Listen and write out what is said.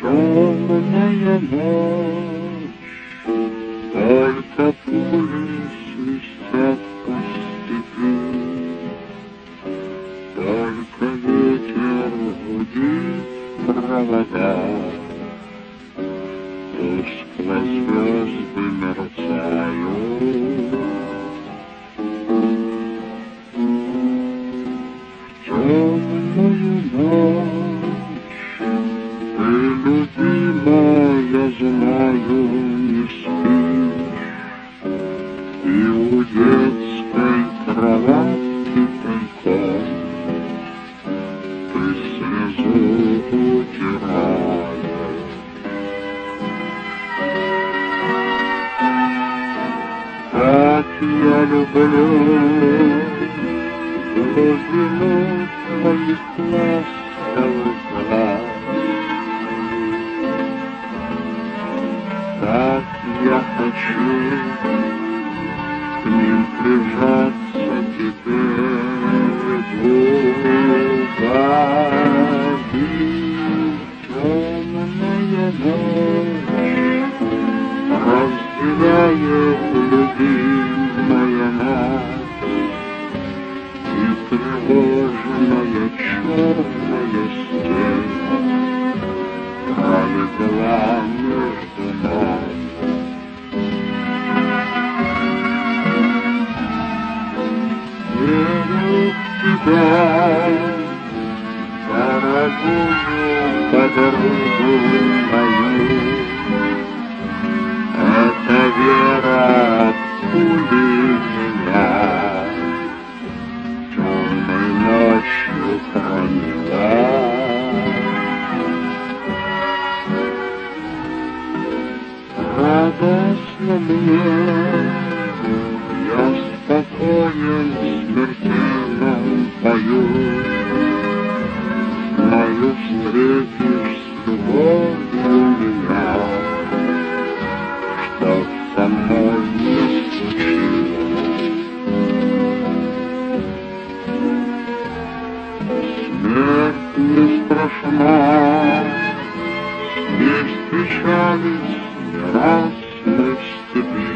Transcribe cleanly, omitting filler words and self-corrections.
Темная ночь, только пули свистят по степи, только ветер гудит провода, тускло звезды мерцают. В темную ночь ты, любимая, знаю, не спишь, и у детской кроватки тайком ты слезу утираешь. Как я люблю глубину твоих ласковых глаз, как я хочу к ним прижаться теперь губами. Темная ночь разделяет, любимая, нас, и тревожная черная степь пролегла между нами. Верю в тебя, дорогую подругу мою. Эта вера от пули меня темной ночью хранила. Радостно мне, я спокоен, смертельно пою. Знаю, встретишь с любовью меня, что со мной не случилось. Смерть не страшна, с ней встречались не раз мы в степи.